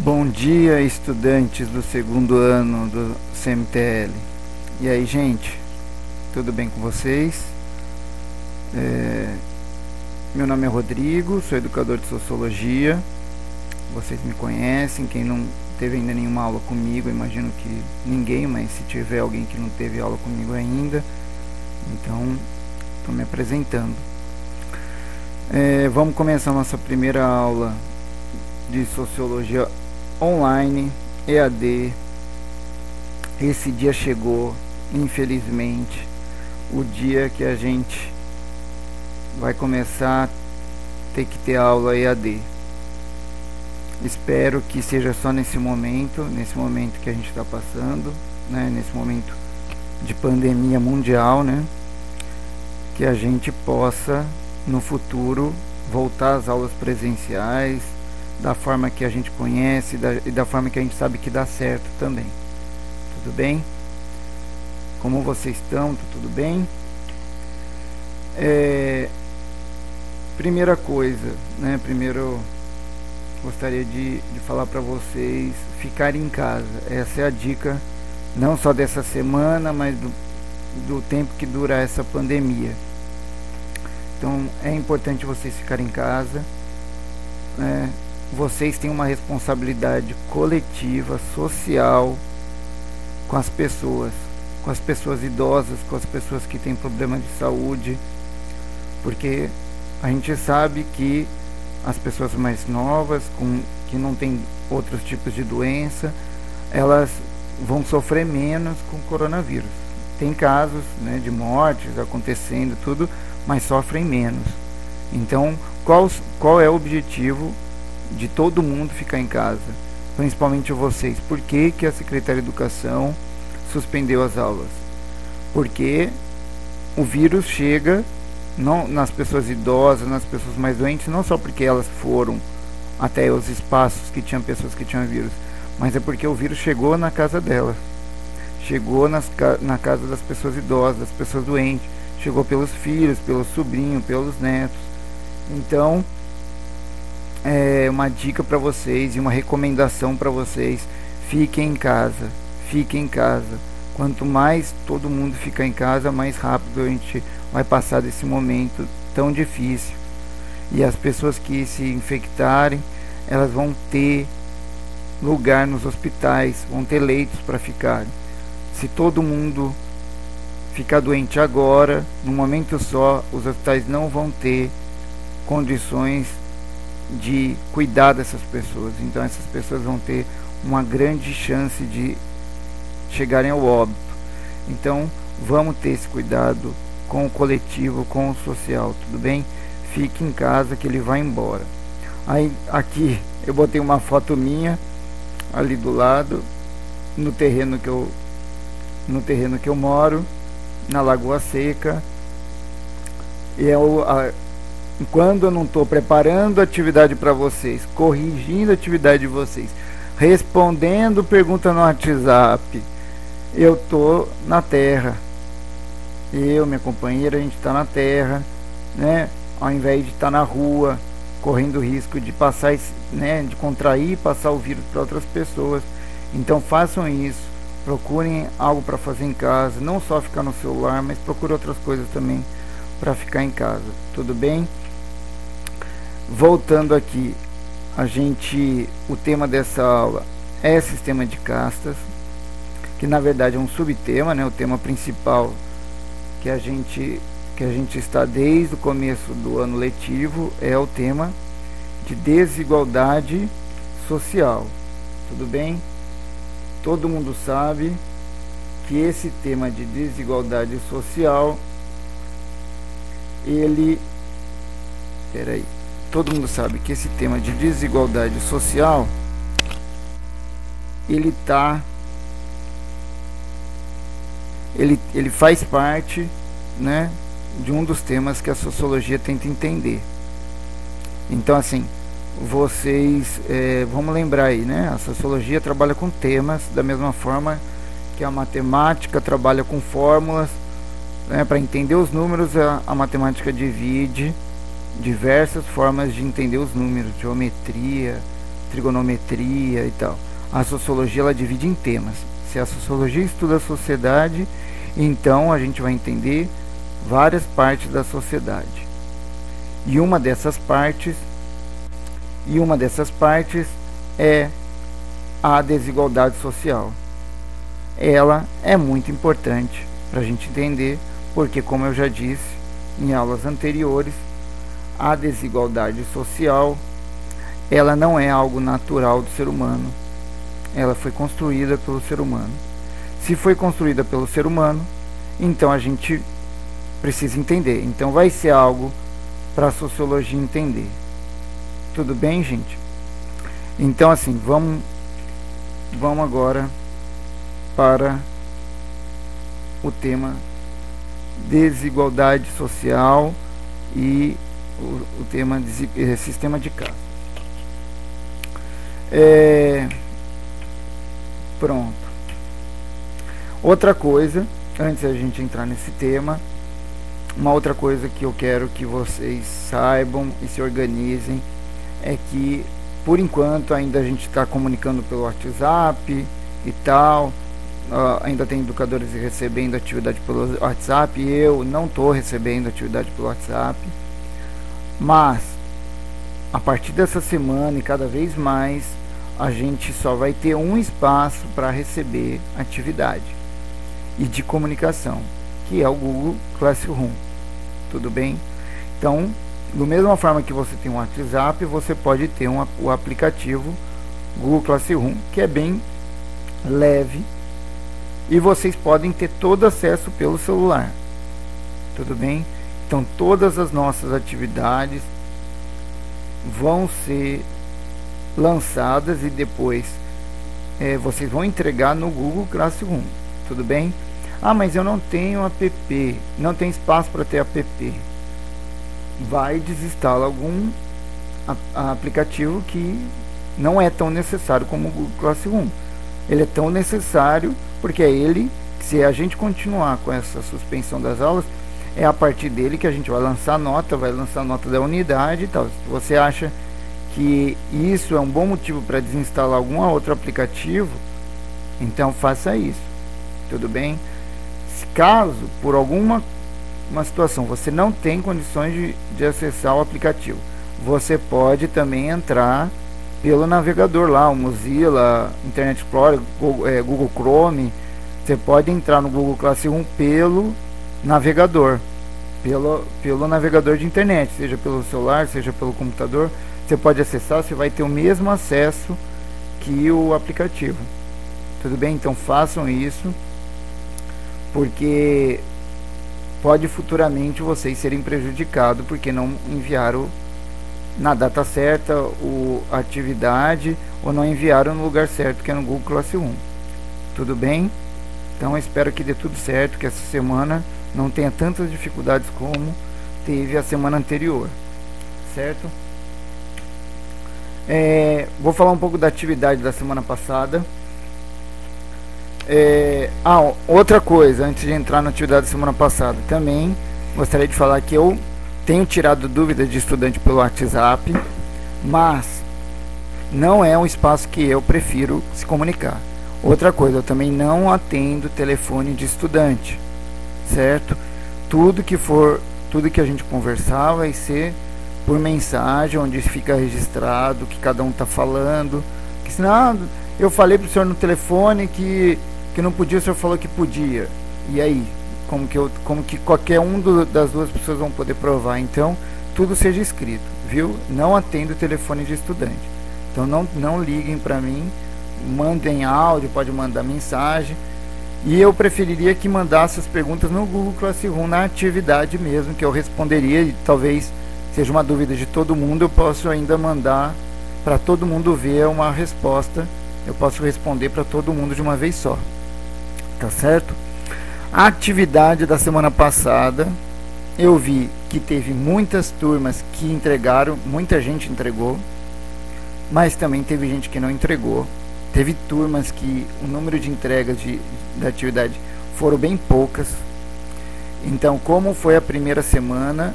Bom dia, estudantes do segundo ano do CMTL. E aí, gente, tudo bem com vocês? Meu nome é Rodrigo, sou educador de Sociologia. Vocês me conhecem, quem não teve ainda nenhuma aula comigo, imagino que ninguém, mas se tiver alguém que não teve aula comigo ainda, então estou me apresentando. Vamos começar nossa primeira aula de Sociologia online, EAD. Esse dia chegou, infelizmente, o dia que a gente vai começar a ter que ter aula EAD. Espero que seja só nesse momento que a gente está passando, né, nesse momento de pandemia mundial, né, que a gente possa no futuro voltar às aulas presenciais da forma que a gente conhece e da forma que a gente sabe que dá certo também. Tudo bem? Como vocês estão? Tudo bem? Primeira coisa, né? Primeiro gostaria de falar para vocês ficarem em casa. Essa é a dica, não só dessa semana, mas do tempo que dura essa pandemia. Então é importante vocês ficarem em casa, né? Vocês têm uma responsabilidade coletiva, social, com as pessoas idosas, com as pessoas que têm problema de saúde, porque a gente sabe que as pessoas mais novas, que não têm outros tipos de doença, elas vão sofrer menos com o coronavírus. Tem casos, né, de mortes acontecendo, tudo, mas sofrem menos. Então, qual é o objetivo de todo mundo ficar em casa, principalmente vocês? Por que a Secretaria de Educação suspendeu as aulas? Porque o vírus chega nas pessoas idosas, nas pessoas mais doentes, não só porque elas foram até os espaços que tinham pessoas que tinham vírus, mas é porque o vírus chegou na casa delas, chegou na casa das pessoas idosas, das pessoas doentes, chegou pelos filhos, pelos sobrinhos, pelos netos. Então, uma dica para vocês e uma recomendação para vocês: fiquem em casa, fiquem em casa. Quanto mais todo mundo ficar em casa, mais rápido a gente vai passar desse momento tão difícil. E as pessoas que se infectarem, elas vão ter lugar nos hospitais, vão ter leitos para ficarem. Se todo mundo ficar doente agora, num momento só, os hospitais não vão ter condições de cuidar dessas pessoas. Então essas pessoas vão ter uma grande chance de chegarem ao óbito. Então vamos ter esse cuidado com o coletivo, com o social, tudo bem? Fique em casa que ele vai embora. Aí aqui eu botei uma foto minha ali do lado, no terreno que eu moro, na Lagoa Seca. E quando eu não estou preparando atividade para vocês, corrigindo a atividade de vocês, respondendo pergunta no WhatsApp, eu estou na terra. Eu, minha companheira, a gente está na terra, né? Ao invés de estar na rua, correndo risco de passar, né, de contrair e passar o vírus para outras pessoas. Então façam isso, procurem algo para fazer em casa, não só ficar no celular, mas procure outras coisas também para ficar em casa, tudo bem? Voltando aqui, o tema dessa aula é sistema de castas, que na verdade é um subtema, né? O tema principal que a gente está desde o começo do ano letivo é o tema de desigualdade social, tudo bem? Todo mundo sabe que esse tema de desigualdade social, todo mundo sabe que esse tema de desigualdade social, ele faz parte, né, de um dos temas que a sociologia tenta entender. Então, assim, vamos lembrar aí, né, a sociologia trabalha com temas da mesma forma que a matemática trabalha com fórmulas, né? Para entender os números, a matemática divide diversas formas de entender os números: geometria, trigonometria e tal. A sociologia ela divide em temas. Se a sociologia estuda a sociedade, então a gente vai entender várias partes da sociedade. E uma dessas partes é a desigualdade social. Ela é muito importante para a gente entender, porque, como eu já disse em aulas anteriores, a desigualdade social ela não é algo natural do ser humano. Ela foi construída pelo ser humano. Se foi construída pelo ser humano, então a gente precisa entender. Então vai ser algo para a sociologia entender. Tudo bem, gente? Então, assim, vamos agora para o tema desigualdade social e o tema de sistema de castas. Pronto. Outra coisa, antes da gente entrar nesse tema, uma outra coisa que eu quero que vocês saibam e se organizem é que, por enquanto, ainda a gente está comunicando pelo WhatsApp e tal. Ainda tem educadores recebendo atividade pelo WhatsApp. Eu não estou recebendo atividade pelo WhatsApp. Mas, a partir dessa semana e cada vez mais, a gente só vai ter um espaço para receber atividade e de comunicação, que é o Google Classroom. Tudo bem? Então, da mesma forma que você tem um WhatsApp, você pode ter o aplicativo Google Classroom, que é bem leve, e vocês podem ter todo acesso pelo celular. Tudo bem? Então, todas as nossas atividades vão ser lançadas e depois vocês vão entregar no Google Classroom. Tudo bem? Ah, mas eu não tenho app, não tem espaço para ter app. Vai desinstalar algum aplicativo que não é tão necessário como o Google Classroom. Ele é tão necessário porque é ele, se a gente continuar com essa suspensão das aulas, é a partir dele que a gente vai lançar nota da unidade e tal. Se você acha que isso é um bom motivo para desinstalar algum outro aplicativo, então faça isso. Tudo bem? Se caso, por alguma situação, você não tem condições de acessar o aplicativo, você pode também entrar pelo navegador lá, o Mozilla, Internet Explorer, Google Chrome. Você pode entrar no Google Classroom pelo navegador, pelo navegador de internet, seja pelo celular, seja pelo computador. Você pode acessar, você vai ter o mesmo acesso que o aplicativo. Tudo bem? Então façam isso, porque pode futuramente vocês serem prejudicados porque não enviaram na data certa a atividade, ou não enviaram no lugar certo, que é no Google Classroom. Tudo bem? Então eu espero que dê tudo certo, que essa semana não tenha tantas dificuldades como teve a semana anterior. Certo? Vou falar um pouco da atividade da semana passada. Outra coisa, antes de entrar na atividade da semana passada, também gostaria de falar que eu tenho tirado dúvidas de estudante pelo WhatsApp, mas não é um espaço que eu prefiro se comunicar. Outra coisa, eu também não atendo telefone de estudante, certo? Tudo que a gente conversar vai ser por mensagem, onde fica registrado o que cada um está falando. Que senão, eu falei para o senhor no telefone que não podia, o senhor falou que podia. E aí? Como que qualquer das duas pessoas vão poder provar? Então, tudo seja escrito, viu? Não atendo telefone de estudante. Então, não liguem para mim, mandem áudio, pode mandar mensagem. E eu preferiria que mandasse as perguntas no Google Classroom, na atividade mesmo, que eu responderia, e talvez seja uma dúvida de todo mundo, eu posso ainda mandar para todo mundo ver uma resposta. Eu posso responder para todo mundo de uma vez só. Tá certo? A atividade da semana passada, eu vi que teve muitas turmas que entregaram, muita gente entregou, mas também teve gente que não entregou. Teve turmas que o número de entregas da atividade foram bem poucas. Então, como foi a primeira semana,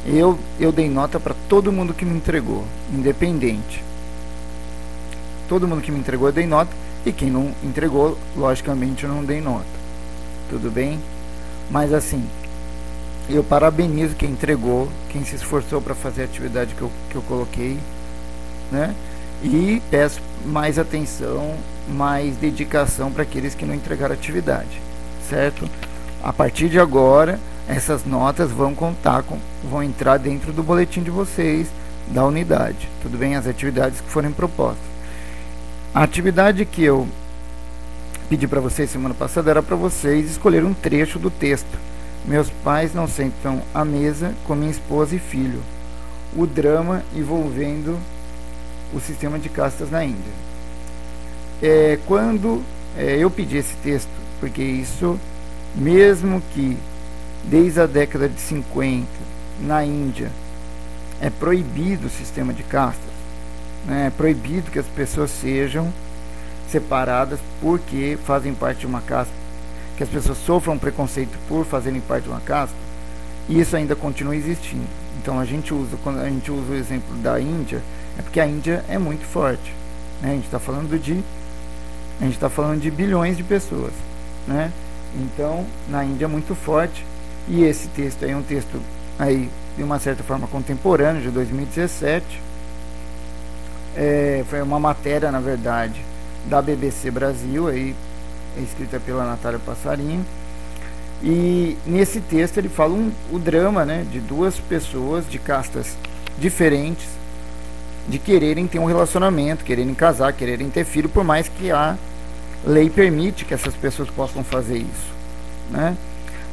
eu dei nota para todo mundo que me entregou, independente. todo mundo que me entregou eu dei nota, e quem não entregou, logicamente eu não dei nota. Tudo bem? Mas assim, eu parabenizo quem entregou, quem se esforçou para fazer a atividade que eu coloquei, né? E peço mais atenção, mais dedicação para aqueles que não entregaram a atividade, certo? A partir de agora, essas notas vão vão entrar dentro do boletim de vocês, da unidade, tudo bem? As atividades que forem propostas. A atividade que eu pedi para vocês semana passada era para vocês escolher um trecho do texto. Meus pais não sentam à mesa com minha esposa e filho. O drama envolvendo o sistema de castas na Índia. Quando eu pedi esse texto, porque isso, mesmo que desde a década de 50 na Índia é proibido o sistema de castas, né? É proibido que as pessoas sejam separadas porque fazem parte de uma casta, que as pessoas sofram preconceito por fazerem parte de uma casta, e isso ainda continua existindo. Então quando a gente usa o exemplo da Índia, é porque a Índia é muito forte, né? A gente está falando de bilhões de pessoas, né? Então na Índia é muito forte, e esse texto aí é um texto aí de uma certa forma contemporâneo, de 2017. Foi uma matéria, na verdade, da BBC Brasil, aí, escrita pela Natália Passarinho, e nesse texto ele fala o drama, né, de duas pessoas de castas diferentes, de quererem ter um relacionamento, quererem casar, quererem ter filho, por mais que a lei permite que essas pessoas possam fazer isso, né?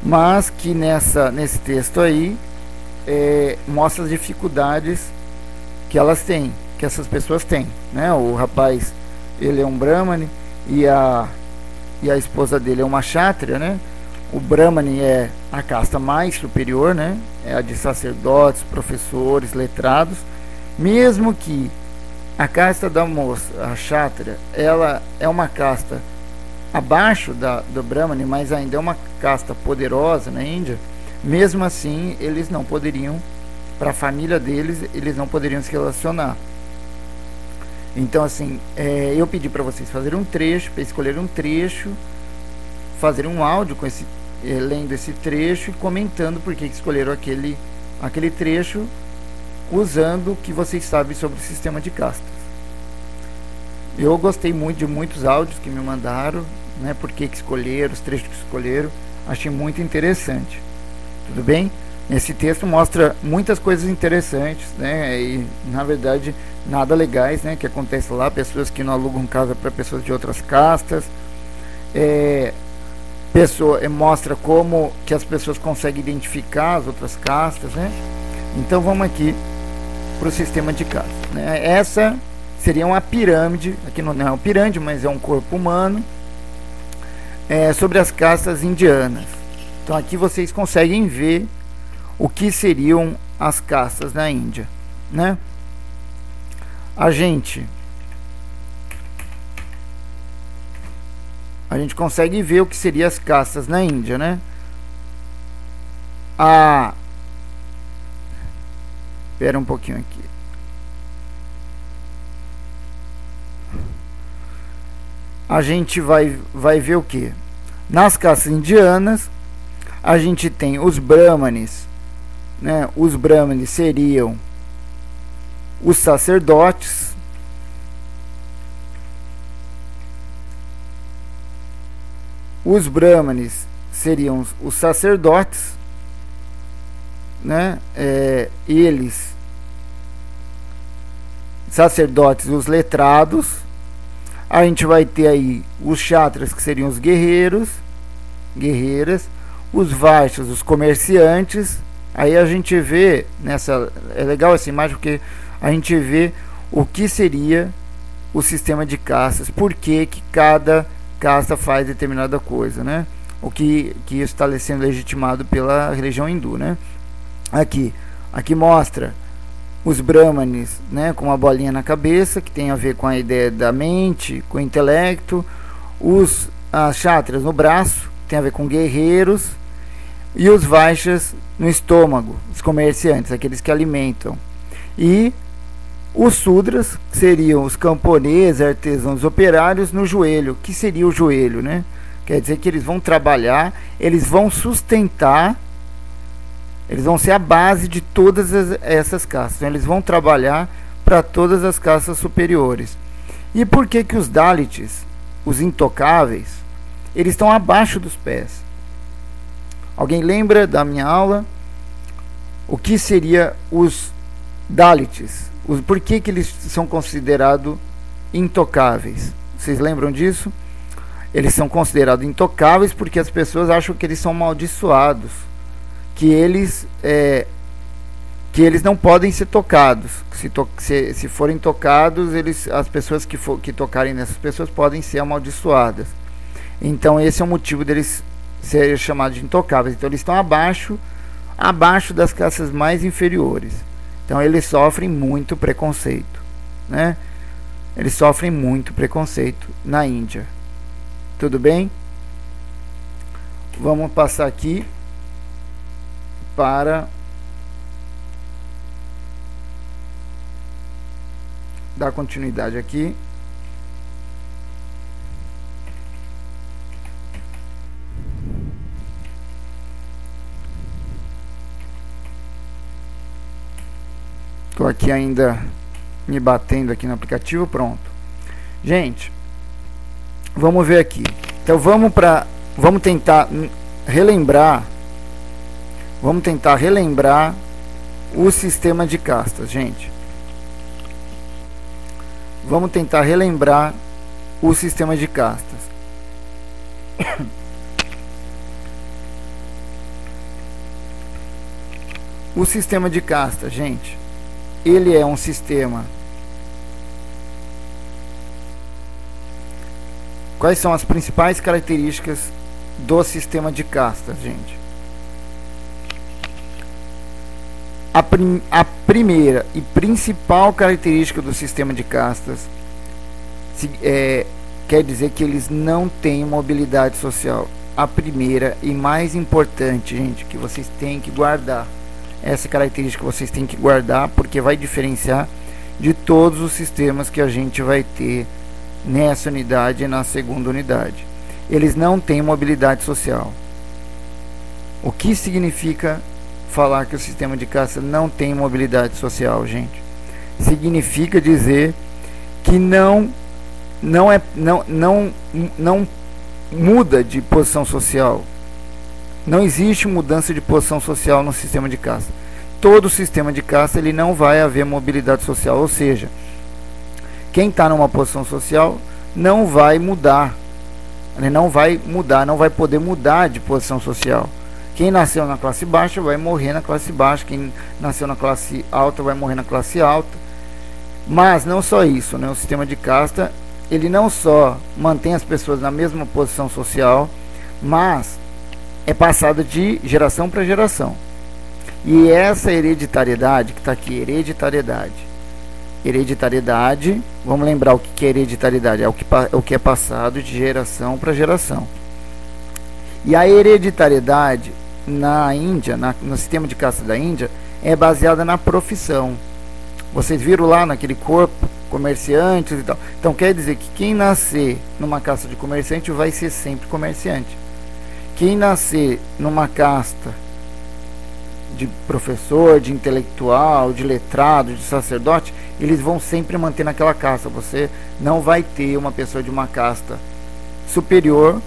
Mas que nesse texto aí mostra as dificuldades que elas têm, que essas pessoas têm, né? O rapaz, ele é um brahmane e a esposa dele é uma kshatriya, né? O brahmane é a casta mais superior, né? É a de sacerdotes, professores, letrados. Mesmo que a casta da moça, a kshatriya, ela é uma casta abaixo do brahmane, mas ainda é uma casta poderosa na Índia. Mesmo assim, eles não poderiam, para a família deles, eles não poderiam se relacionar. Então, assim, eu pedi para vocês fazerem um trecho, para escolher um trecho, fazer um áudio com lendo esse trecho e comentando por que escolheram aquele trecho, usando o que vocês sabem sobre o sistema de castas. Eu gostei muito de muitos áudios que me mandaram, né, por que escolheram, os trechos que escolheram, achei muito interessante. Tudo bem? Esse texto mostra muitas coisas interessantes, né, e na verdade nada legais, né, que acontece lá, pessoas que não alugam casa para pessoas de outras castas, mostra como que as pessoas conseguem identificar as outras castas, né? Então vamos aqui para o sistema de castas, né? Essa seria uma pirâmide, aqui não é uma pirâmide, mas é um corpo humano, sobre as castas indianas. Então aqui vocês conseguem ver o que seriam as castas na Índia, né? A gente consegue ver o que seriam as castas na Índia, né? Espera um pouquinho aqui. A gente vai ver o que? Nas castas indianas, a gente tem os brahmanes, né? Os brahmanes seriam os sacerdotes. Os brahmanes seriam os sacerdotes, né? Eles, sacerdotes, os letrados. A gente vai ter aí os kshatriyas, que seriam os guerreiras, os vaishyas, os comerciantes. Aí a gente vê é legal essa imagem porque a gente vê o que seria o sistema de castas, por que cada casta faz determinada coisa, né? O que isso está sendo legitimado pela religião hindu, né? Aqui mostra os brahmanes, né, com uma bolinha na cabeça, que tem a ver com a ideia da mente, com o intelecto. As kshatriyas no braço, tem a ver com guerreiros. E os vaishyas no estômago, os comerciantes, aqueles que alimentam. E Os Sudras seriam os camponeses, artesãos, operários no joelho. O que seria o joelho, né? Quer dizer que eles vão trabalhar, eles vão sustentar, eles vão ser a base de todas essas castas. Então, eles vão trabalhar para todas as castas superiores. E por que que os Dalits, os intocáveis, eles estão abaixo dos pés? Alguém lembra da minha aula? O que seria os Dalits? Por que que eles são considerados intocáveis? Vocês lembram disso? Eles são considerados intocáveis porque as pessoas acham que eles são amaldiçoados, que eles não podem ser tocados. Se forem tocados, as pessoas que tocarem nessas pessoas podem ser amaldiçoadas. Então esse é o motivo deles serem chamados de intocáveis. Então eles estão abaixo das castas mais inferiores. Então eles sofrem muito preconceito, né? Eles sofrem muito preconceito na Índia. Tudo bem? Vamos passar aqui para dar continuidade aqui. Estou aqui ainda me batendo aqui no aplicativo. Pronto. Gente, vamos ver aqui. Então vamos tentar relembrar. Vamos tentar relembrar o sistema de castas, gente. Vamos tentar relembrar o sistema de castas. O sistema de castas, gente, ele é um sistema. Quais são as principais características do sistema de castas, gente? A primeira e principal característica do sistema de castas quer dizer que eles não têm mobilidade social. A primeira e mais importante, gente, que vocês têm que guardar. Essa característica vocês têm que guardar, porque vai diferenciar de todos os sistemas que a gente vai ter nessa unidade e na segunda unidade. Eles não têm mobilidade social. O que significa falar que o sistema de casta não tem mobilidade social, gente? Significa dizer que não muda de posição social. Não existe mudança de posição social no sistema de casta. Todo sistema de casta ele não vai haver mobilidade social, ou seja, quem está numa posição social não vai mudar. Ele não vai mudar, não vai poder mudar de posição social. Quem nasceu na classe baixa vai morrer na classe baixa, quem nasceu na classe alta vai morrer na classe alta. Mas não só isso, né? O sistema de casta ele não só mantém as pessoas na mesma posição social, mas é passado de geração para geração. E essa hereditariedade, que está aqui, hereditariedade, vamos lembrar o que é hereditariedade, é o que é passado de geração para geração. E a hereditariedade na Índia, no sistema de casta da Índia, é baseada na profissão. Vocês viram lá naquele corpo, comerciantes e tal. Então quer dizer que quem nascer numa casta de comerciante vai ser sempre comerciante. Quem nascer numa casta de professor, de intelectual, de letrado, de sacerdote, eles vão sempre manter naquela casta. Você não vai ter uma pessoa de uma casta superior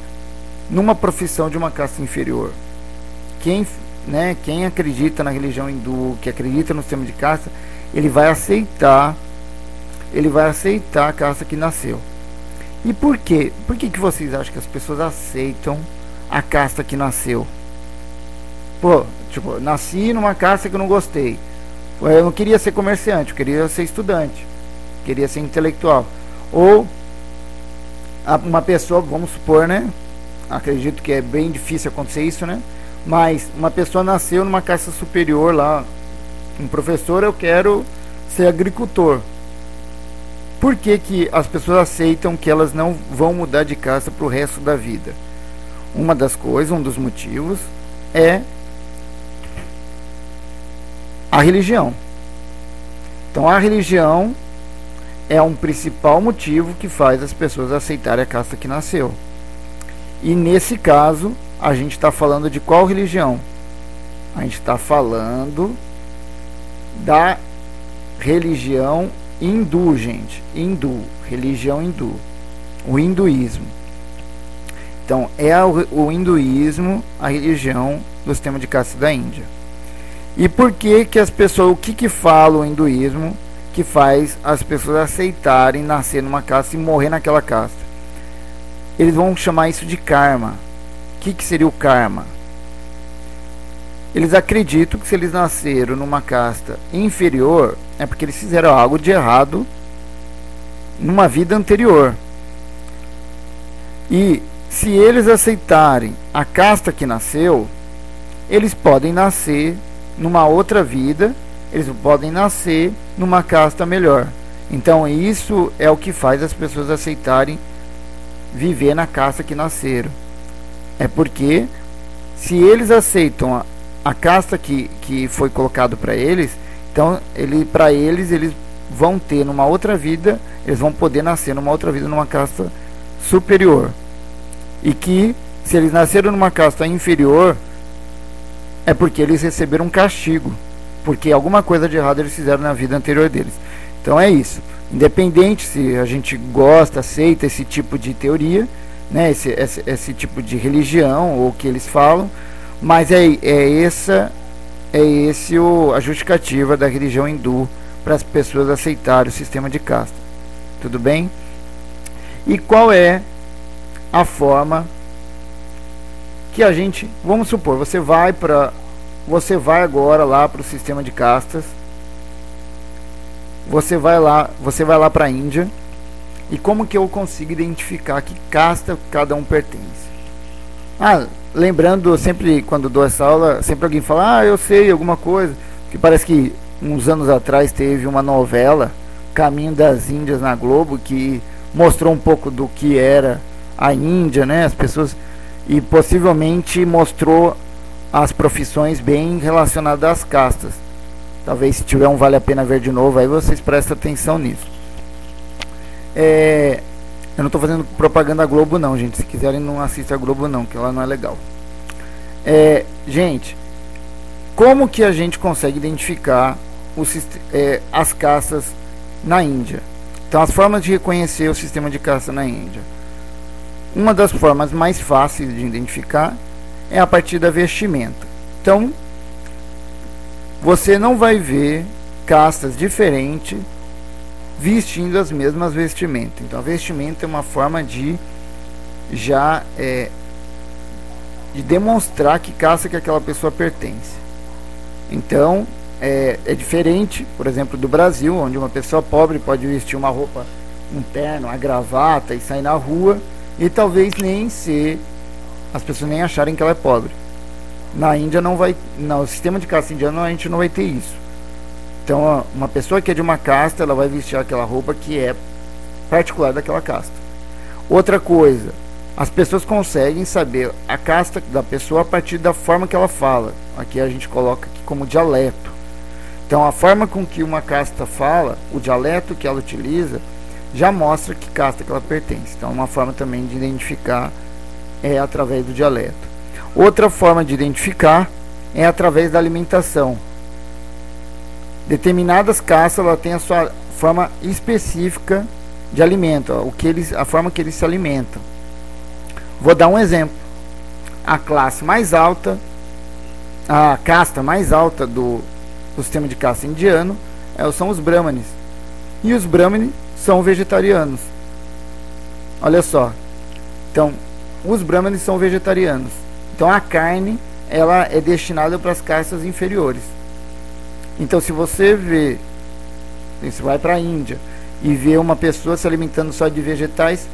numa profissão de uma casta inferior. Quem acredita na religião hindu, que acredita no sistema de casta, ele vai aceitar a casta que nasceu. E por quê? Por que vocês acham que as pessoas aceitam a casta que nasceu? Pô, tipo, nasci numa casta que eu não gostei. Eu não queria ser comerciante, eu queria ser estudante, queria ser intelectual. Ou uma pessoa, vamos supor, né? Acredito que é bem difícil acontecer isso, né? Mas uma pessoa nasceu numa casta superior lá, um professor, eu quero ser agricultor. Por que as pessoas aceitam que elas não vão mudar de casta para o resto da vida? Uma das coisas, um dos motivos é a religião. Então a religião é um principal motivo que faz as pessoas aceitarem a casta que nasceu. E nesse caso, a gente está falando de qual religião? A gente está falando da religião hindu, gente. Religião hindu. O hinduísmo. Então, é o hinduísmo a religião do sistema de casta da Índia. E por que que as pessoas, o que fala o hinduísmo que faz as pessoas aceitarem nascer numa casta e morrer naquela casta? Eles vão chamar isso de karma. O que seria o karma? Eles acreditam que se eles nasceram numa casta inferior, é porque eles fizeram algo de errado numa vida anterior. E se eles aceitarem a casta que nasceu, eles podem nascer numa outra vida, eles podem nascer numa casta melhor. Então isso é o que faz as pessoas aceitarem viver na casta que nasceram. É porque se eles aceitam a casta que foi colocado para eles, então eles vão ter numa outra vida, eles vão poder nascer numa outra vida numa casta superior. E que se eles nasceram numa casta inferior, é porque eles receberam um castigo, porque alguma coisa de errado eles fizeram na vida anterior deles. Então é isso. Independente se a gente gosta, aceita esse tipo de teoria, né, esse tipo de religião ou o que eles falam, mas a justificativa da religião hindu para as pessoas aceitarem o sistema de casta. Tudo bem? E qual é a forma que a gente, vamos supor, você vai agora lá para o sistema de castas, você vai lá para a Índia, e como que eu consigo identificar que casta cada um pertence? Lembrando, sempre quando dou essa aula, sempre alguém fala, eu sei alguma coisa, que parece que uns anos atrás teve uma novela, Caminho das Índias, na Globo, que mostrou um pouco do que era a Índia, né, as pessoas, e possivelmente mostrou as profissões bem relacionadas às castas. Talvez se tiver um Vale a Pena Ver de novo, aí vocês prestem atenção nisso. Eu não estou fazendo propaganda Globo não, gente. Se quiserem, não assistam a Globo não, que ela não é legal. Gente, como que a gente consegue identificar as castas na Índia? Então, as formas de reconhecer o sistema de casta na Índia. Uma das formas mais fáceis de identificar é a partir da vestimenta. Então, você não vai ver castas diferentes vestindo as mesmas vestimentas. Então, a vestimenta é uma forma de demonstrar que casta que aquela pessoa pertence. Então, é diferente, por exemplo, do Brasil, onde uma pessoa pobre pode vestir uma roupa, um terno, uma gravata e sair na rua, e talvez as pessoas nem acharem que ela é pobre. Na Índia no sistema de casta indiano a gente não vai ter isso. Então, uma pessoa que é de uma casta, ela vai vestir aquela roupa que é particular daquela casta. Outra coisa, as pessoas conseguem saber a casta da pessoa a partir da forma que ela fala. Aqui a gente coloca aqui como dialeto. Então, a forma com que uma casta fala, o dialeto que ela utiliza, já mostra que casta que ela pertence. Então, uma forma também de identificar é através do dialeto. Outra forma de identificar é através da alimentação. Determinadas castas ela tem a sua forma específica de alimento, a forma que eles se alimentam. Vou dar um exemplo. A classe mais alta, a casta mais alta do sistema de casta indiano são os brahmanes. E os brahmanes são vegetarianos. Olha só. Então, os brahmanes são vegetarianos. Então, a carne ela é destinada para as castas inferiores. Então, se você vai para a Índia e vê uma pessoa se alimentando só de vegetais,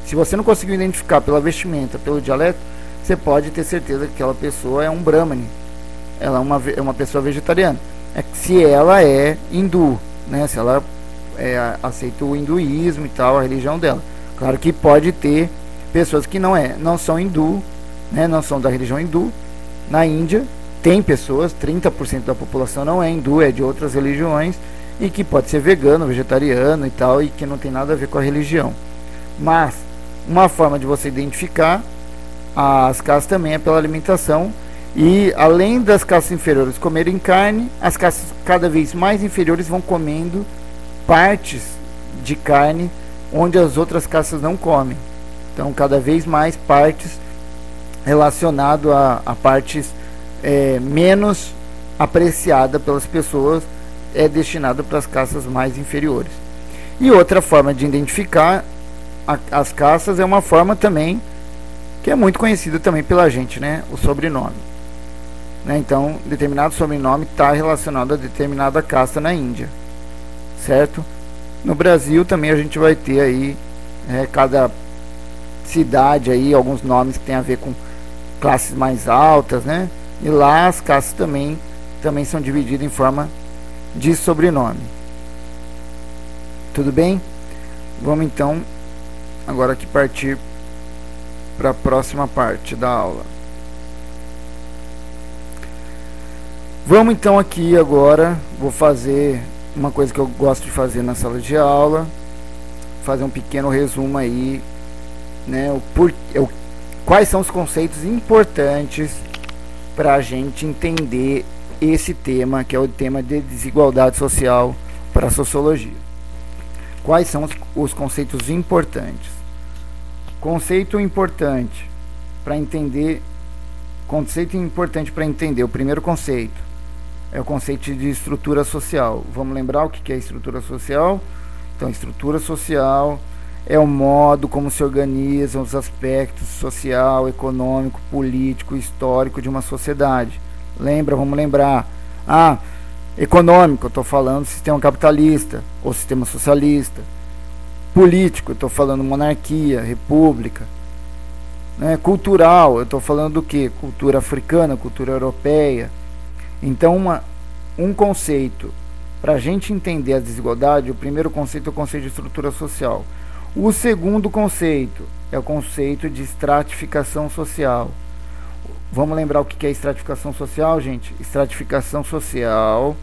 se você não conseguiu identificar pela vestimenta, pelo dialeto, você pode ter certeza que aquela pessoa é um brahmane. Ela é uma pessoa vegetariana. Se ela é hindu, né? Se ela aceita o hinduísmo e tal, a religião dela. Claro que pode ter pessoas que não são hindu, né? Não são da religião hindu. Na Índia tem pessoas, 30% da população não é hindu, é de outras religiões, e que pode ser vegano, vegetariano e tal, e que não tem nada a ver com a religião. Mas uma forma de você identificar as castas também é pela alimentação, e além das castas inferiores comerem carne, as castas cada vez mais inferiores vão comendo partes de carne onde as outras castas não comem. Então cada vez mais partes relacionado a partes menos apreciada pelas pessoas é destinado para as castas mais inferiores. E outra forma de identificar as castas é uma forma também que é muito conhecida também pela gente, né? O sobrenome, né? Então, determinado sobrenome está relacionado a determinada casta na Índia, certo? No Brasil também a gente vai ter aí cada cidade aí alguns nomes que tem a ver com classes mais altas, né? E lá as castas também são divididas em forma de sobrenome. Tudo bem? Vamos então agora aqui partir para a próxima parte da aula. Vamos então aqui agora, vou fazer uma coisa que eu gosto de fazer na sala de aula, fazer um pequeno resumo aí, né? Quais são os conceitos importantes para a gente entender esse tema, que é o tema de desigualdade social para a sociologia. Quais são os conceitos importantes? Conceito importante para entender, o primeiro conceito é o conceito de estrutura social. Vamos lembrar o que é estrutura social? Então, estrutura social é o modo como se organizam os aspectos social, econômico, político, histórico de uma sociedade. Vamos lembrar. Econômico, eu estou falando sistema capitalista ou sistema socialista. Político, eu estou falando monarquia, república. Né? Cultural, eu estou falando do que? Cultura africana, cultura europeia. Então, um conceito, para a gente entender a desigualdade, o primeiro conceito é o conceito de estrutura social. O segundo conceito é o conceito de estratificação social. Vamos lembrar o que é estratificação social, gente? Estratificação social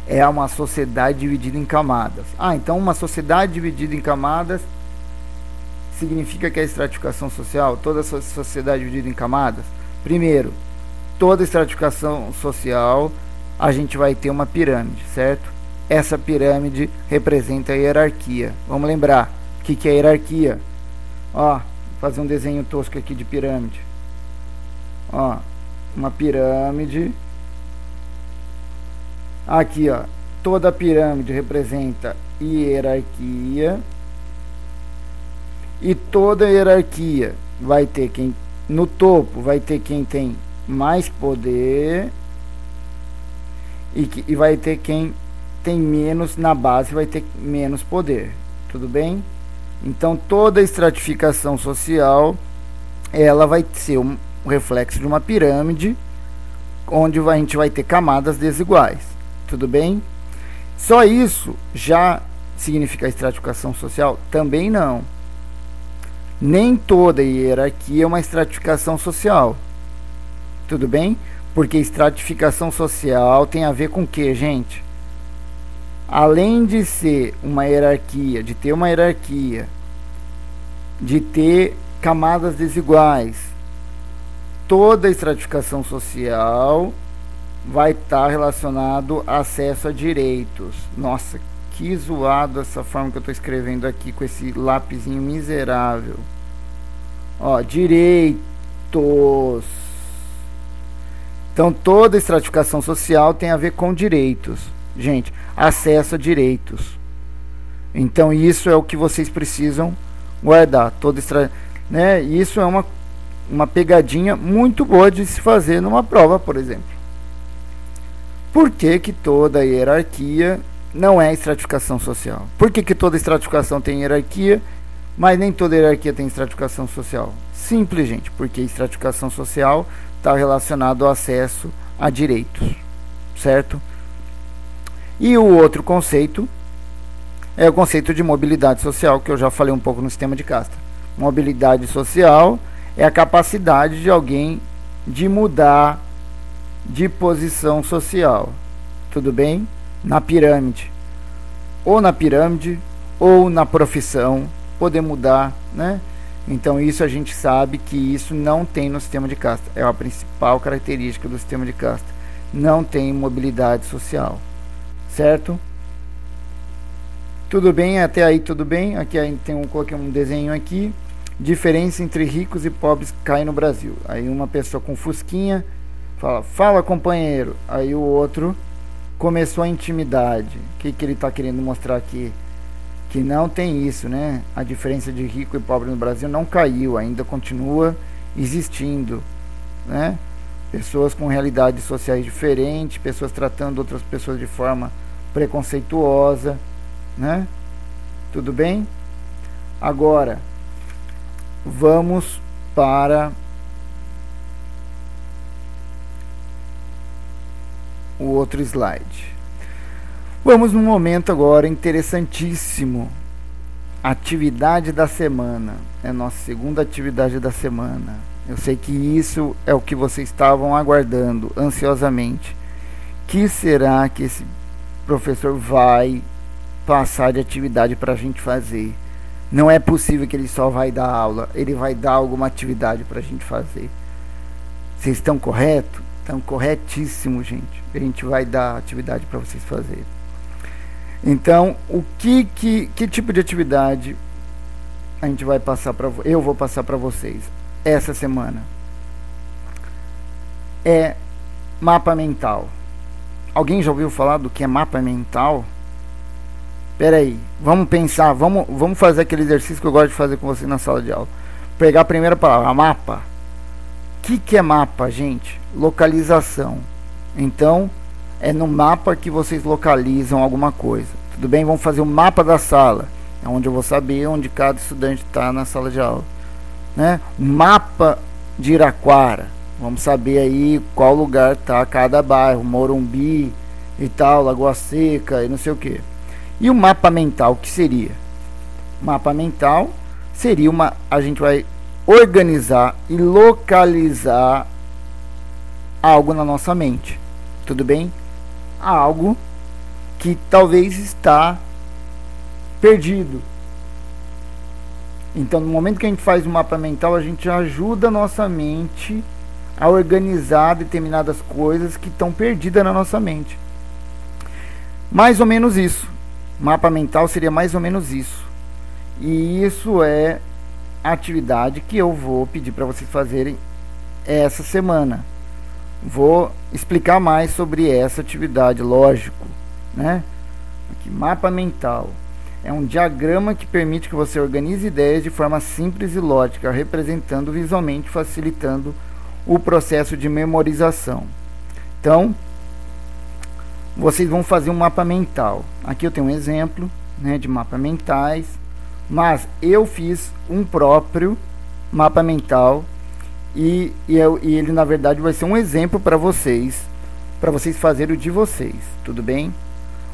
é uma sociedade dividida em camadas. Então uma sociedade dividida em camadas significa que é estratificação social? Toda sociedade dividida em camadas? Primeiro, toda estratificação social a gente vai ter uma pirâmide, certo? Essa pirâmide representa a hierarquia. Vamos lembrar o que é hierarquia? Vou fazer um desenho tosco aqui de pirâmide. Uma pirâmide. Aqui, toda a pirâmide representa hierarquia. E toda a hierarquia vai ter quem no topo vai ter quem tem mais poder e vai ter quem tem menos na base, vai ter menos poder. Tudo bem? Então toda estratificação social ela vai ser um reflexo de uma pirâmide onde a gente vai ter camadas desiguais. Tudo bem? Só isso já significa estratificação social? Também não. Nem toda hierarquia é uma estratificação social. Tudo bem? Porque estratificação social tem a ver com o que, gente? Além de ser uma hierarquia, de ter uma hierarquia, de ter camadas desiguais, toda estratificação social vai estar relacionado a acesso a direitos. Nossa, que zoado essa forma que eu estou escrevendo aqui com esse lapisinho miserável. Direitos. Então toda estratificação social tem a ver com direitos. Gente, acesso a direitos. Então isso é o que vocês precisam guardar. Isso é uma pegadinha muito boa de se fazer numa prova, por exemplo. Por que toda hierarquia não é estratificação social? Por que toda estratificação tem hierarquia, mas nem toda hierarquia tem estratificação social? Simples, gente, porque estratificação social está relacionado ao acesso a direitos, certo? E o outro conceito é o conceito de mobilidade social, que eu já falei um pouco no sistema de casta. Mobilidade social é a capacidade de alguém de mudar de posição social. Tudo bem? Na pirâmide. ou na pirâmide ou na profissão, poder mudar, né? Então isso a gente sabe que isso não tem no sistema de casta. É a principal característica do sistema de casta. Não tem mobilidade social, certo? Tudo bem, até aí tudo bem. Aqui coloquei um desenho aqui. Diferença entre ricos e pobres cai no Brasil. Aí uma pessoa com fusquinha fala companheiro. Aí o outro começou a intimidade. O que ele está querendo mostrar aqui? Que não tem isso, né? A diferença de rico e pobre no Brasil não caiu, ainda continua existindo, né? Pessoas com realidades sociais diferentes, pessoas tratando outras pessoas de forma preconceituosa, né? Tudo bem? Agora vamos para o outro slide. Vamos num momento agora interessantíssimo. Atividade da semana. É a nossa segunda atividade da semana. Eu sei que isso é o que vocês estavam aguardando ansiosamente. Que será que esse professor vai passar de atividade para a gente fazer? Não é possível que ele só vai dar aula. Ele vai dar alguma atividade para a gente fazer. Vocês estão corretos? Estão corretíssimo, gente. A gente vai dar atividade para vocês fazerem. Então, que tipo de atividade a gente vai passar para eu vou passar para vocês essa semana? É mapa mental. Alguém já ouviu falar do que é mapa mental? Espera aí, vamos pensar, vamos fazer aquele exercício que eu gosto de fazer com vocês na sala de aula. Pegar a primeira palavra, mapa. O que é mapa, gente? Localização. Então, é no mapa que vocês localizam alguma coisa. Tudo bem? Vamos fazer o mapa da sala. É onde eu vou saber onde cada estudante está na sala de aula, né? O mapa de Iraquara. Vamos saber aí qual lugar está cada bairro. Morumbi e tal, Lagoa Seca e não sei o que. E o mapa mental, o que seria? Mapa mental seria a gente vai organizar e localizar algo na nossa mente. Tudo bem? Algo que talvez está perdido. Então, no momento que a gente faz um mapa mental, a gente ajuda a nossa mente a organizar determinadas coisas que estão perdidas na nossa mente. Mais ou menos isso. Mapa mental seria mais ou menos isso. E isso é a atividade que eu vou pedir para vocês fazerem essa semana. Vou explicar mais sobre essa atividade, lógico, né? Aqui, mapa mental é um diagrama que permite que você organize ideias de forma simples e lógica, representando visualmente, facilitando o processo de memorização. Então, vocês vão fazer um mapa mental. Aqui eu tenho um exemplo, né, de mapa mentais, mas eu fiz um próprio mapa mental e ele na verdade vai ser um exemplo para vocês fazerem o de vocês, tudo bem?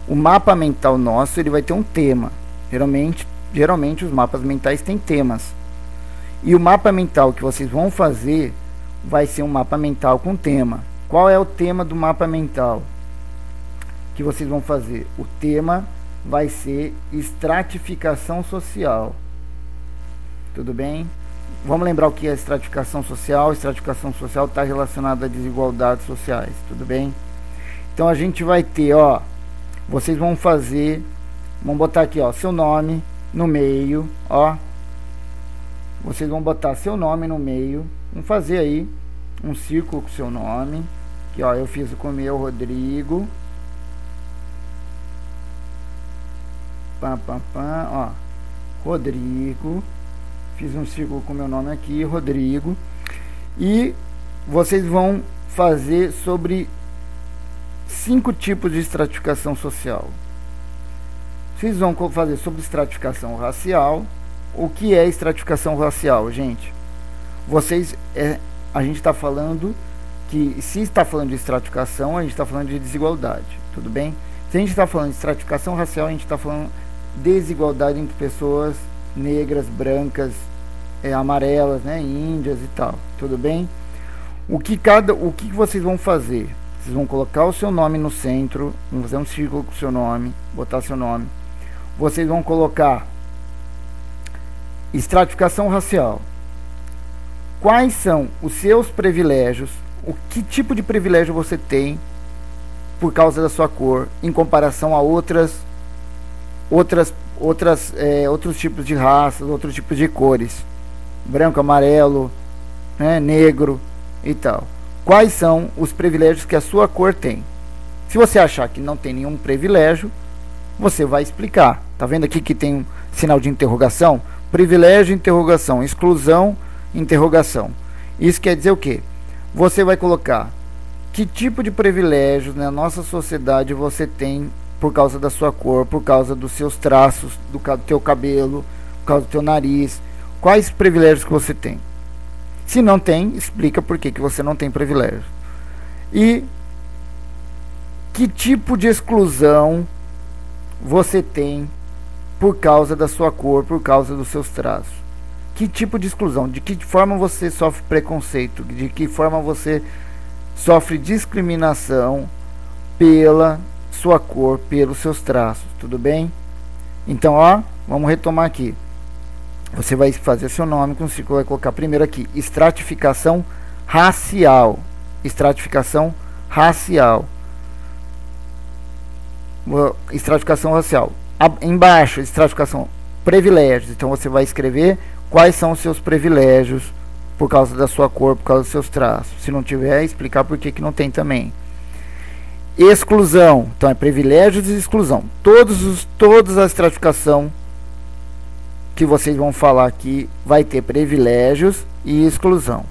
O mapa mental nosso ele vai ter um tema. Geralmente os mapas mentais têm temas. E o mapa mental que vocês vão fazer vai ser um mapa mental com tema. Qual é o tema do mapa mental que vocês vão fazer? O tema vai ser estratificação social. Tudo bem? Vamos lembrar o que é estratificação social. Estratificação social está relacionada a desigualdades sociais. Tudo bem? Então a gente vai ter, ó, vocês vão fazer, vamos botar aqui, ó, seu nome no meio, ó. Vocês vão botar seu nome no meio. Vamos fazer aí um círculo com seu nome. Aqui, ó, eu fiz com o meu, Rodrigo. Ó, Rodrigo. Fiz um círculo com o meu nome aqui, Rodrigo. E vocês vão fazer sobre 5 tipos de estratificação social. Vocês vão fazer sobre estratificação racial. O que é estratificação racial, gente? A gente está falando que, se está falando de estratificação, a gente está falando de desigualdade, tudo bem? Se a gente está falando de estratificação racial, a gente está falando desigualdade entre pessoas negras, brancas, amarelas, né, índias e tal, tudo bem? O que vocês vão fazer? Vocês vão colocar o seu nome no centro, vão fazer um círculo com o seu nome, botar seu nome. vocês vão colocar estratificação racial. Quais são os seus privilégios? Que tipo de privilégio você tem por causa da sua cor em comparação a outros tipos de raças, outros tipos de cores, branco, amarelo, né, negro e tal. Quais são os privilégios que a sua cor tem? Se você achar que não tem nenhum privilégio, você vai explicar. Tá vendo aqui que tem um sinal de interrogação? Privilégio, interrogação, exclusão, interrogação. Isso quer dizer o quê? Você vai colocar que tipo de privilégios na nossa sociedade você tem por causa da sua cor, por causa dos seus traços, do teu cabelo, por causa do teu nariz. Quais privilégios que você tem? Se não tem, explica por que você não tem privilégio. E que tipo de exclusão você tem por causa da sua cor, por causa dos seus traços? Que tipo de exclusão? De que forma você sofre preconceito? De que forma você sofre discriminação pela sua cor, pelos seus traços? Tudo bem? Então, ó, vamos retomar aqui. Você vai fazer seu nome com o círculo, vai colocar primeiro aqui, estratificação racial. Estratificação racial. Estratificação racial. Embaixo, estratificação privilégios. Então você vai escrever quais são os seus privilégios por causa da sua cor, por causa dos seus traços. Se não tiver, explicar por que não tem também. Exclusão. Então é privilégios e exclusão. Todas a estratificação que vocês vão falar aqui vai ter privilégios e exclusão.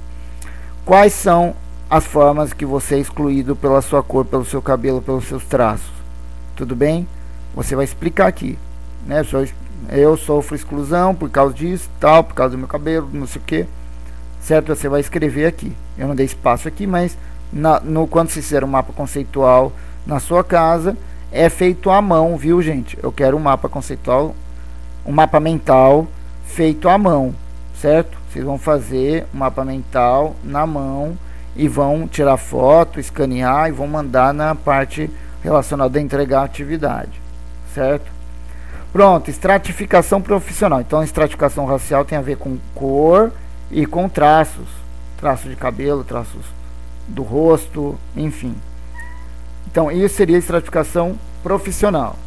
Quais são as formas que você é excluído pela sua cor, pelo seu cabelo, pelos seus traços? Tudo bem? Você vai explicar aqui, né? Eu sofro exclusão por causa disso, tal, por causa do meu cabelo, não sei o que, certo? Você vai escrever aqui. Eu não dei espaço aqui, mas quando você fizer um mapa conceitual na sua casa, é feito à mão, viu, gente? Eu quero um mapa conceitual, um mapa mental feito à mão, certo? Vocês vão fazer um mapa mental na mão e vão tirar foto, escanear e vão mandar na parte relacionada a entregar a atividade, certo? Pronto, estratificação profissional. Então, estratificação racial tem a ver com cor e com traços de cabelo, traços do rosto, enfim. Então, isso seria estratificação profissional.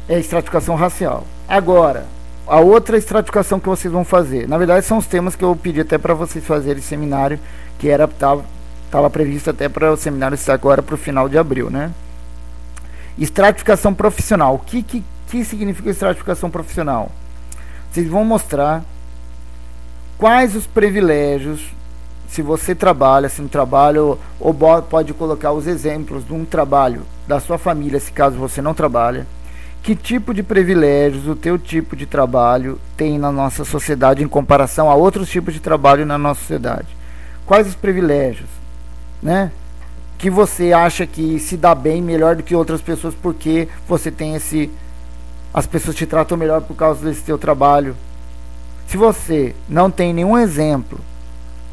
É estratificação racial. Agora, a outra estratificação que vocês vão fazer, na verdade são os temas que eu pedi até para vocês fazerem seminário, que estava previsto até para o seminário estar agora para o final de abril, né? Estratificação profissional. O que significa estratificação profissional? Vocês vão mostrar quais os privilégios, se você trabalha, se um trabalho, ou pode colocar os exemplos de um trabalho da sua família, se caso você não trabalha. Que tipo de privilégios o teu tipo de trabalho tem na nossa sociedade em comparação a outros tipos de trabalho na nossa sociedade? Quais os privilégios, né? Que você acha que se dá bem melhor do que outras pessoas porque você tem as pessoas te tratam melhor por causa desse teu trabalho. Se você não tem nenhum exemplo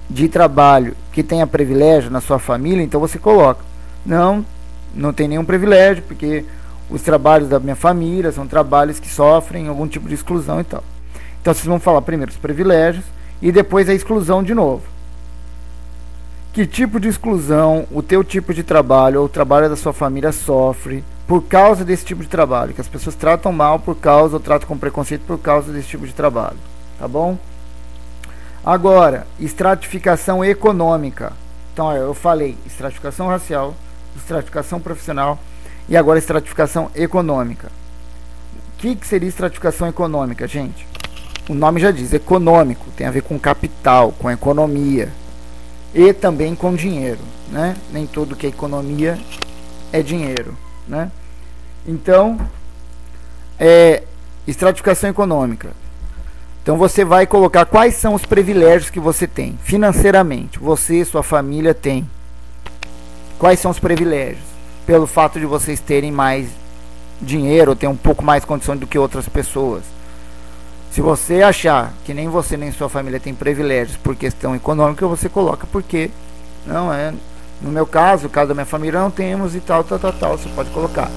de trabalho que tenha privilégio na sua família, então você coloca, não tem nenhum privilégio porque os trabalhos da minha família são trabalhos que sofrem algum tipo de exclusão e tal. Então vocês vão falar primeiro os privilégios e depois a exclusão de novo. Que tipo de exclusão o teu tipo de trabalho ou o trabalho da sua família sofre por causa desse tipo de trabalho, que as pessoas tratam mal por causa, ou tratam com preconceito por causa desse tipo de trabalho, tá bom? Agora, estratificação econômica. Então, eu falei estratificação racial, estratificação profissional e agora estratificação econômica. O que seria estratificação econômica, gente? O nome já diz, econômico, tem a ver com capital, com economia e também com dinheiro, né? Nem tudo que é economia é dinheiro, né? Então, estratificação econômica. Então você vai colocar quais são os privilégios que você tem financeiramente. Você e sua família tem. Quais são os privilégios? Pelo fato de vocês terem mais dinheiro, ou ter um pouco mais condição do que outras pessoas. Se você achar que nem você nem sua família tem privilégios por questão econômica, você coloca porque não é. No meu caso, o caso da minha família, não temos e tal. Você pode colocar.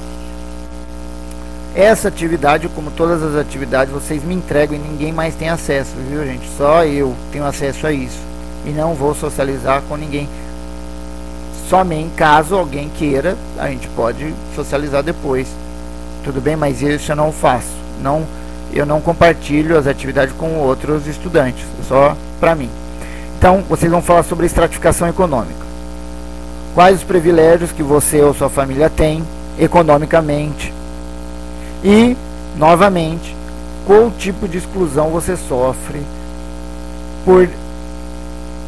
Essa atividade, como todas as atividades, vocês me entregam e ninguém mais tem acesso, viu, gente? Só eu tenho acesso a isso. E não vou socializar com ninguém. Somente caso alguém queira, a gente pode socializar depois. Tudo bem? Mas isso eu não faço. Eu não compartilho as atividades com outros estudantes. Só para mim. Então, vocês vão falar sobre estratificação econômica. Quais os privilégios que você ou sua família tem economicamente? E, novamente, qual tipo de exclusão você sofre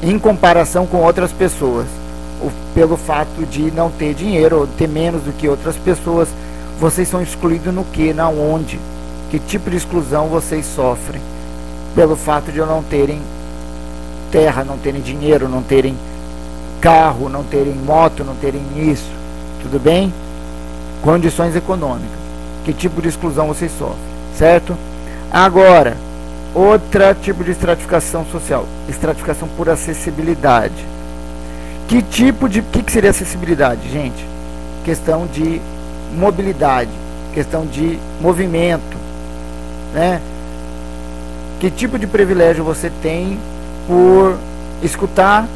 em comparação com outras pessoas? Pelo fato de não ter dinheiro ou ter menos do que outras pessoas, vocês são excluídos no que, na onde? Que tipo de exclusão vocês sofrem? Pelo fato de não terem terra, não terem dinheiro, não terem carro, não terem moto, não terem isso. Tudo bem? Condições econômicas. Que tipo de exclusão vocês sofrem, certo? Agora, outro tipo de estratificação social, estratificação por acessibilidade. Que seria acessibilidade, gente? Questão de mobilidade, questão de movimento, né? Que tipo de privilégio você tem por escutar,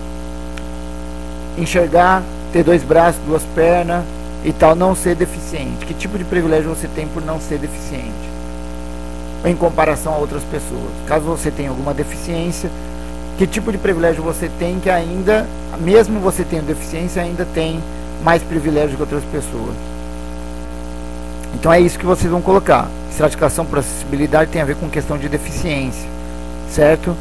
enxergar, ter 2 braços, 2 pernas e tal, não ser deficiente? Que tipo de privilégio você tem por não ser deficiente em comparação a outras pessoas? Caso você tenha alguma deficiência, que tipo de privilégio você tem que ainda, mesmo você tendo deficiência, ainda tem mais privilégio que outras pessoas? Então é isso que vocês vão colocar. Estratificação por acessibilidade tem a ver com questão de deficiência, certo?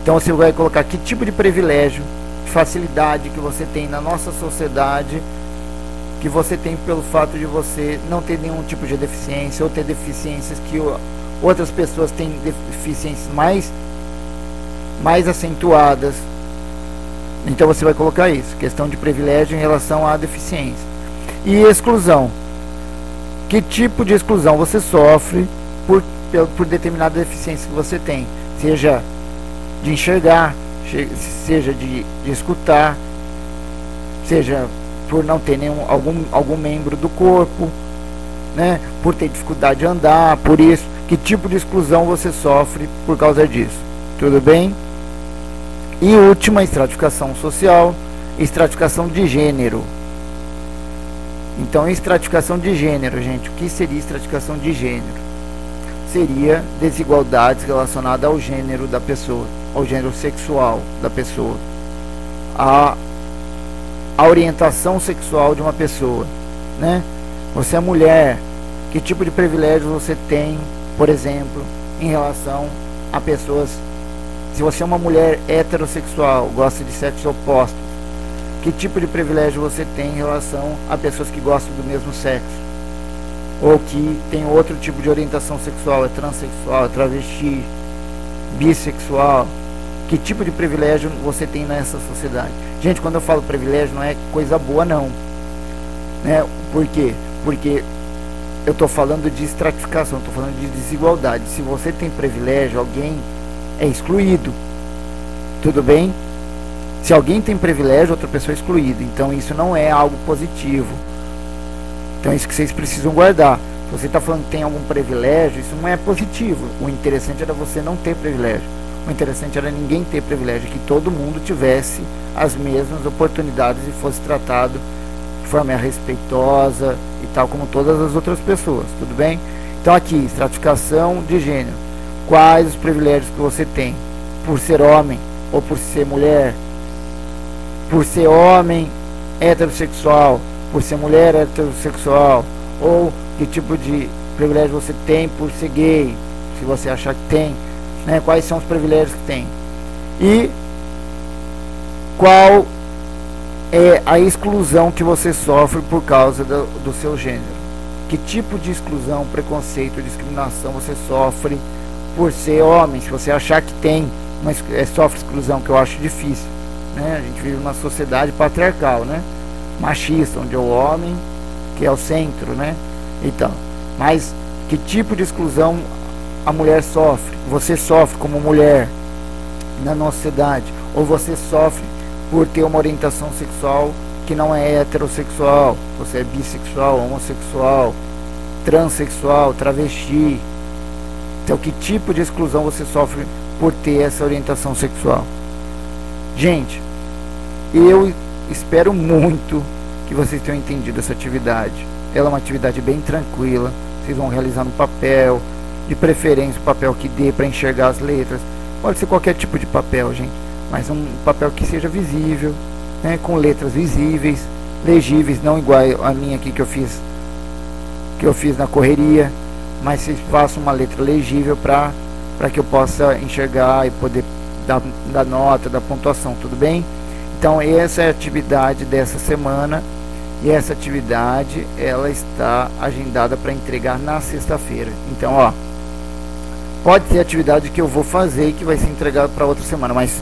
Então você vai colocar que tipo de privilégio, de facilidade que você tem na nossa sociedade, que você tem pelo fato de você não ter nenhum tipo de deficiência ou ter deficiências que outras pessoas têm, deficiências mais acentuadas. Então você vai colocar isso, questão de privilégio em relação à deficiência. E exclusão. Que tipo de exclusão você sofre por determinada deficiência que você tem? Seja de enxergar, seja de escutar, seja por não ter algum membro do corpo, né? Por ter dificuldade de andar, por isso. Que tipo de exclusão você sofre por causa disso? Tudo bem? E última, estratificação social, estratificação de gênero. Então, estratificação de gênero, gente, o que seria estratificação de gênero? Seria desigualdades relacionadas ao gênero da pessoa, ao gênero sexual da pessoa, a orientação sexual de uma pessoa, né? Você é mulher, que tipo de privilégio você tem, por exemplo, em relação a pessoas? Se você é uma mulher heterossexual, gosta de sexos opostos, que tipo de privilégio você tem em relação a pessoas que gostam do mesmo sexo? Ou que tem outro tipo de orientação sexual, é transexual, é travesti, bissexual? Que tipo de privilégio você tem nessa sociedade? Gente, quando eu falo privilégio, não é coisa boa não, né? Por quê? Porque eu estou falando de estratificação, estou falando de desigualdade. Se você tem privilégio, alguém é excluído. Tudo bem? Se alguém tem privilégio, outra pessoa é excluída. Então isso não é algo positivo. Então é isso que vocês precisam guardar. Se você está falando que tem algum privilégio, isso não é positivo. O interessante era você não ter privilégio. O interessante era ninguém ter privilégio, que todo mundo tivesse as mesmas oportunidades e fosse tratado de forma respeitosa e tal, como todas as outras pessoas. Tudo bem? Então aqui, estratificação de gênero. Quais os privilégios que você tem por ser homem ou por ser mulher? Por ser homem heterossexual, por ser mulher heterossexual, ou que tipo de privilégio você tem por ser gay, se você achar que tem, né? Quais são os privilégios que tem? E qual é a exclusão que você sofre por causa do seu gênero? Que tipo de exclusão, preconceito, discriminação você sofre por ser homem? Se você achar que tem, mas sofre exclusão, que eu acho difícil, né? A gente vive numa sociedade patriarcal, né? Machista, onde é o homem que é o centro, né? Então, mas que tipo de exclusão a mulher sofre? Você sofre como mulher na nossa sociedade? Ou você sofre por ter uma orientação sexual que não é heterossexual? Você é bissexual, homossexual, transexual, travesti. Então, que tipo de exclusão você sofre por ter essa orientação sexual? Gente, eu espero muito que vocês tenham entendido essa atividade. Ela é uma atividade bem tranquila. Vocês vão realizar no papel, de preferência o papel que dê para enxergar as letras. Pode ser qualquer tipo de papel, gente, mas um papel que seja visível, né, com letras visíveis, legíveis, não igual a minha aqui que eu fiz na correria, mas vocês façam uma letra legível para que eu possa enxergar e poder dar nota, dar pontuação, tudo bem? Então essa é a atividade dessa semana, e essa atividade ela está agendada para entregar na sexta-feira. Então, ó, pode ser atividade que eu vou fazer e que vai ser entregada para outra semana, mas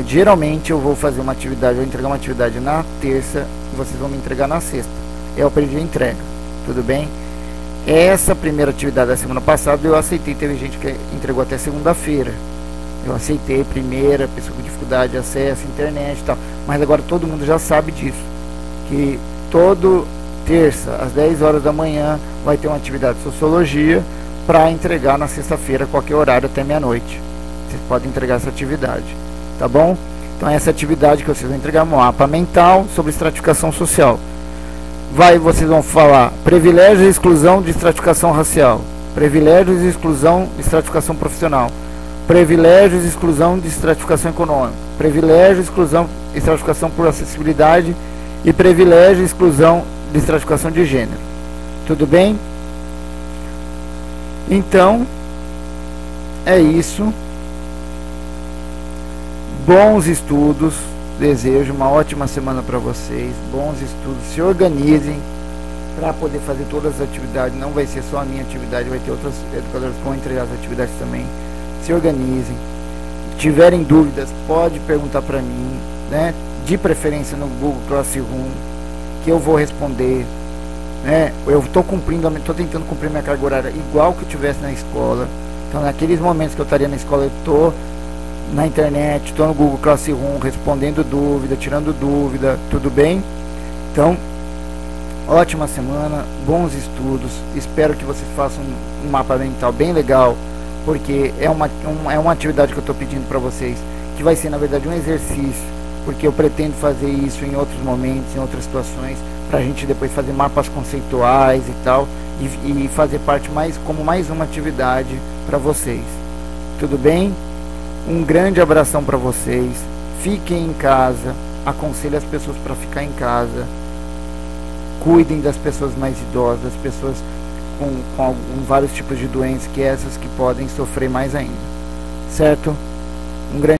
geralmente eu vou fazer uma atividade, vou entregar uma atividade na terça e vocês vão me entregar na sexta. É o período de entrega, tudo bem? Essa primeira atividade da semana passada eu aceitei, teve gente que entregou até segunda-feira. Eu aceitei primeira, pessoa com dificuldade de acesso, internet e tal, mas agora todo mundo já sabe disso, que todo terça às 10 horas da manhã vai ter uma atividade de sociologia para entregar na sexta-feira, qualquer horário até meia-noite. Vocês podem entregar essa atividade, tá bom? Então essa atividade que vocês vão entregar é um mapa mental sobre estratificação social. Vocês vão falar privilégios e exclusão de estratificação racial, privilégios e exclusão de estratificação profissional, privilégios e exclusão de estratificação econômica, privilégio e exclusão de estratificação por acessibilidade e privilégio e exclusão de estratificação de gênero. Tudo bem? Então, é isso. Bons estudos. Desejo uma ótima semana para vocês. Bons estudos. Se organizem para poder fazer todas as atividades. Não vai ser só a minha atividade, vai ter outras educadoras que vão entregar as atividades também. Se organizem. Tiverem dúvidas, pode perguntar para mim, né? De preferência no Google Classroom, que eu vou responder, né? Eu estou tentando cumprir minha carga horária igual que eu estivesse na escola. Então, naqueles momentos que eu estaria na escola, eu estou na internet, estou no Google Classroom, respondendo dúvida, tirando dúvida, tudo bem? Então, ótima semana, bons estudos. Espero que vocês façam um mapa mental bem legal, porque é uma atividade que eu estou pedindo para vocês, que vai ser na verdade um exercício, porque eu pretendo fazer isso em outros momentos, em outras situações, para a gente depois fazer mapas conceituais e tal, e fazer parte como mais uma atividade para vocês. Tudo bem? Um grande abração para vocês. Fiquem em casa. Aconselho as pessoas para ficar em casa. Cuidem das pessoas mais idosas, das pessoas com vários tipos de doenças, que essas que podem sofrer mais ainda. Certo? Um grande